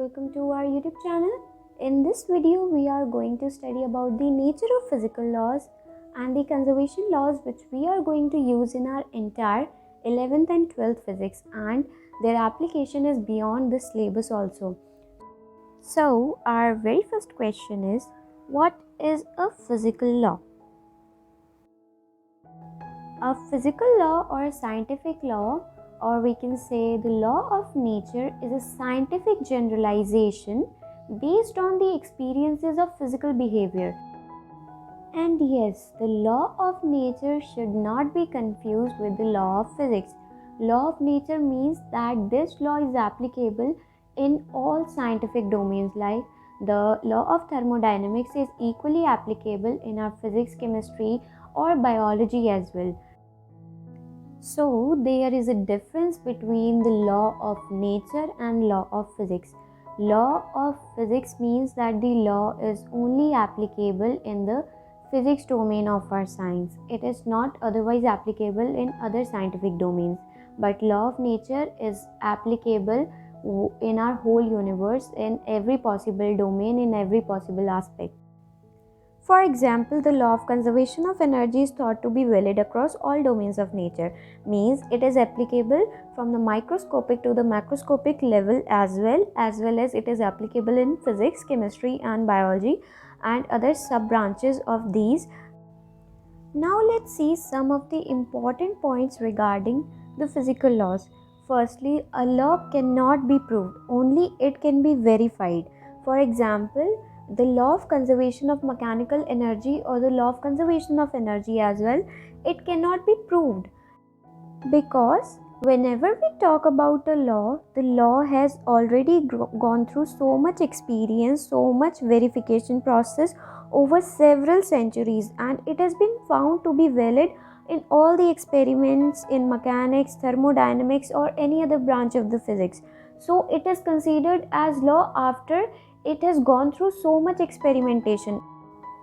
welcome to our YouTube channel. In this video, we are going to study about the nature of physical laws and the conservation laws which we are going to use in our entire 11th and 12th physics, and their application is beyond this syllabus also. So, our very first question is, what is a physical law? A physical law or a scientific law, or we can say the law of nature, is a scientific generalization based on the experiences of physical behavior. And yes, the law of nature should not be confused with the law of physics. Law of nature means that this law is applicable in all scientific domains, like the law of thermodynamics is equally applicable in our physics, chemistry, or biology as well. So, there is a difference between the law of nature and law of physics. Law of physics means that the law is only applicable in the physics domain of our science. It is not otherwise applicable in other scientific domains. But law of nature is applicable in our whole universe, in every possible domain, in every possible aspect. For example, the law of conservation of energy is thought to be valid across all domains of nature, means it is applicable from the microscopic to the macroscopic level as well as it is applicable in physics, chemistry and biology and other sub-branches of these. Now let's see some of the important points regarding the physical laws. Firstly, a law cannot be proved, only it can be verified. For example, the law of conservation of mechanical energy or the law of conservation of energy as well, it cannot be proved, because whenever we talk about a law, the law has already gone through so much experience, so much verification process over several centuries, and it has been found to be valid in all the experiments in mechanics, thermodynamics or any other branch of the physics. So it is considered as law after it has gone through so much experimentation.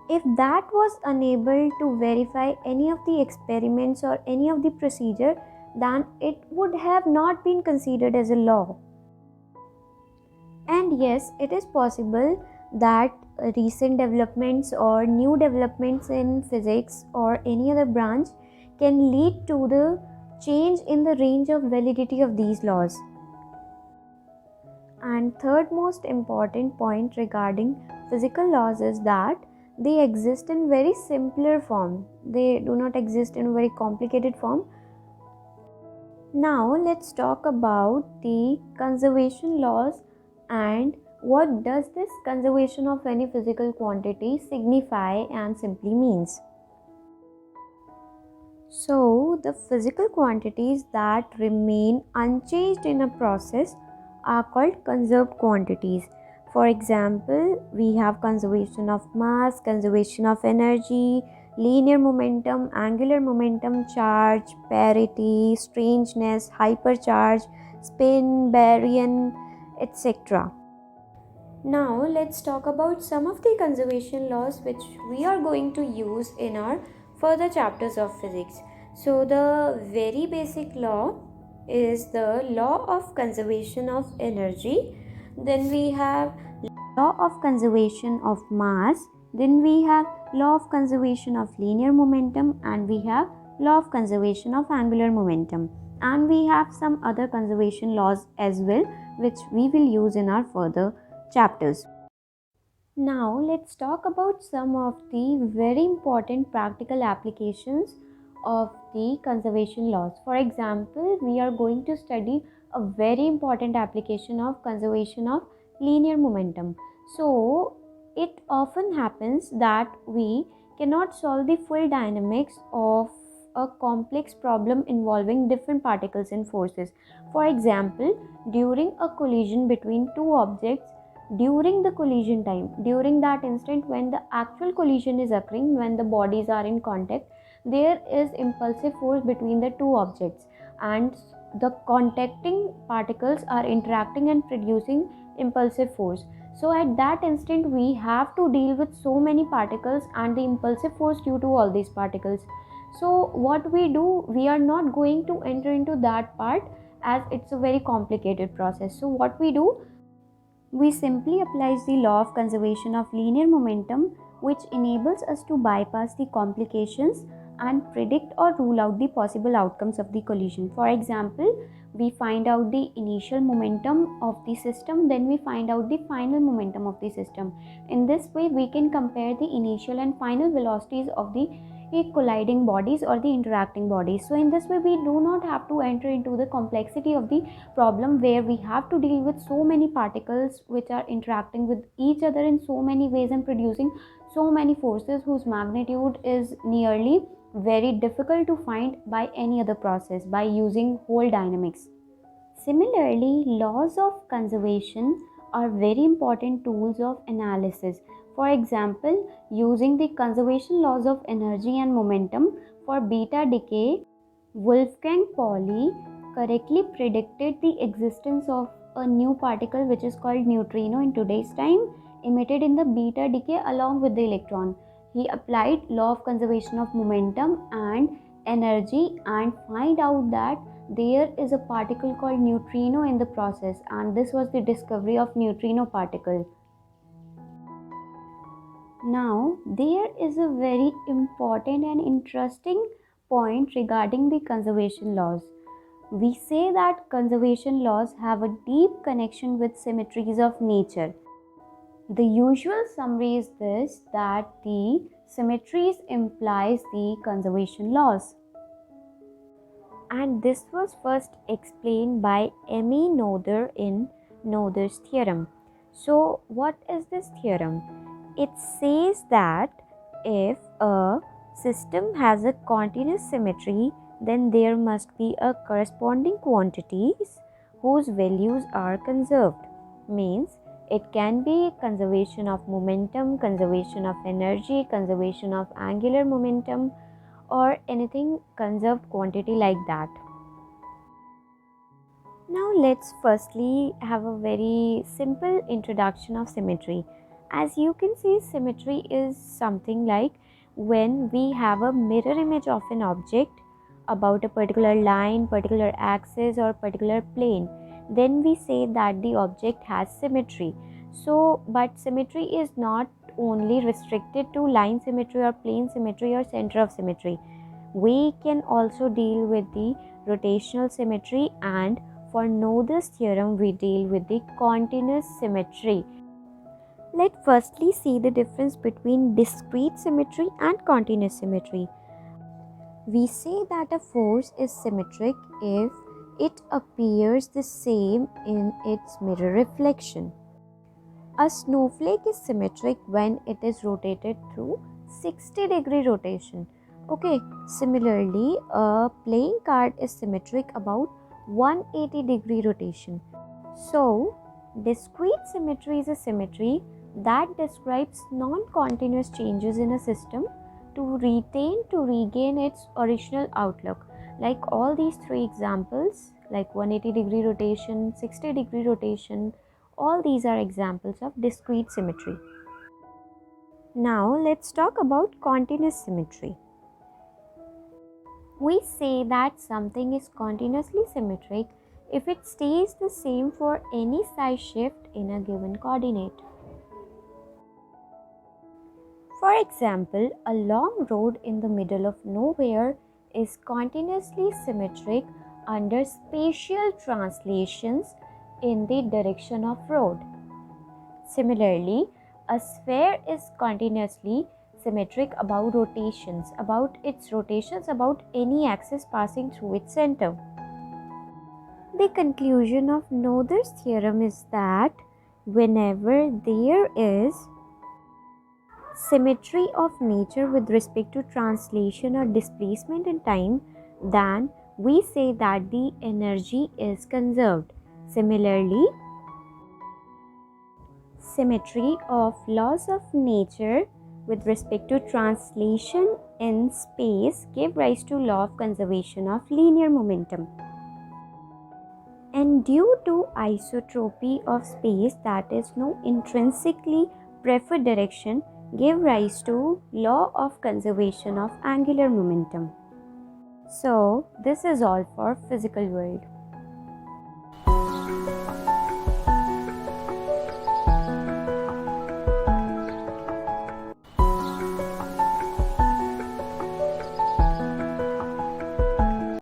If that was unable to verify any of the experiments or any of the procedure, then it would have not been considered as a law. And yes, it is possible that recent developments or new developments in physics or any other branch can lead to the change in the range of validity of these laws. And third most important point regarding physical laws is that they exist in very simpler form. They do not exist in a very complicated form. Now let's talk about the conservation laws and what does this conservation of any physical quantity signify and simply means. So the physical quantities that remain unchanged in a process are called conserved quantities. For example, we have conservation of mass, conservation of energy, linear momentum, angular momentum, charge, parity, strangeness, hypercharge, spin, baryon, etc. Now let's talk about some of the conservation laws which we are going to use in our further chapters of physics. So the very basic law is the law of conservation of energy. Then we have law of conservation of mass. Then we have law of conservation of linear momentum, and we have law of conservation of angular momentum. And we have some other conservation laws as well, which we will use in our further chapters. Now let's talk about some of the very important practical applications of the conservation laws. For example, we are going to study a very important application of conservation of linear momentum. So it often happens that we cannot solve the full dynamics of a complex problem involving different particles and forces. For example, during a collision between two objects, during the collision time, during that instant when the actual collision is occurring, when the bodies are in contact, there is impulsive force between the two objects, and the contacting particles are interacting and producing impulsive force. So at that instant we have to deal with so many particles and the impulsive force due to all these particles. So what we do, we are not going to enter into that part as it's a very complicated process. So what we do, We simply applies the law of conservation of linear momentum, which enables us to bypass the complications and predict or rule out the possible outcomes of the collision. For example, we find out the initial momentum of the system, then we find out the final momentum of the system. In this way, we can compare the initial and final velocities of the colliding bodies or the interacting bodies. So in this way, we do not have to enter into the complexity of the problem where we have to deal with so many particles which are interacting with each other in so many ways and producing so many forces whose magnitude is nearly very difficult to find by any other process by using whole dynamics. Similarly, laws of conservation are very important tools of analysis. For example, using the conservation laws of energy and momentum for beta decay, Wolfgang Pauli correctly predicted the existence of a new particle which is called neutrino in today's time, emitted in the beta decay along with the electron. He applied law of conservation of momentum and energy and find out that there is a particle called neutrino in the process, and this was the discovery of neutrino particle. Now, there is a very important and interesting point regarding the conservation laws. We say that conservation laws have a deep connection with symmetries of nature. The usual summary is this, that the symmetries implies the conservation laws. And this was first explained by Emmy Noether in Noether's theorem. So what is this theorem? It says that if a system has a continuous symmetry, then there must be a corresponding quantities whose values are conserved. Means it can be conservation of momentum, conservation of energy, conservation of angular momentum, or anything conserved quantity like that. Now let's firstly have a very simple introduction of symmetry. As you can see, symmetry is something like when we have a mirror image of an object about a particular line, particular axis or particular plane, then we say that the object has symmetry. So, but symmetry is not only restricted to line symmetry or plane symmetry or center of symmetry. We can also deal with the rotational symmetry, and for Noether's theorem we deal with the continuous symmetry. Let's firstly see the difference between discrete symmetry and continuous symmetry. We say that a force is symmetric if it appears the same in its mirror reflection. A snowflake is symmetric when it is rotated through 60-degree rotation. Okay, similarly, a playing card is symmetric about 180-degree rotation. So, discrete symmetry is a symmetry that describes non-continuous changes in a system to regain its original outlook. Like all these three examples, like 180-degree rotation, 60-degree rotation, all these are examples of discrete symmetry. Now let's talk about continuous symmetry. We say that something is continuously symmetric if it stays the same for any size shift in a given coordinate. For example, a long road in the middle of nowhere is continuously symmetric under spatial translations in the direction of road. Similarly, a sphere is continuously symmetric about its rotations about any axis passing through its center. The conclusion of Noether's theorem is that whenever there is symmetry of nature with respect to translation or displacement in time, then we say that the energy is conserved. Similarly, symmetry of laws of nature with respect to translation in space give rise to law of conservation of linear momentum. And due to isotropy of space, that is no intrinsically preferred direction, give rise to law of conservation of angular momentum. So, this is all for physical world.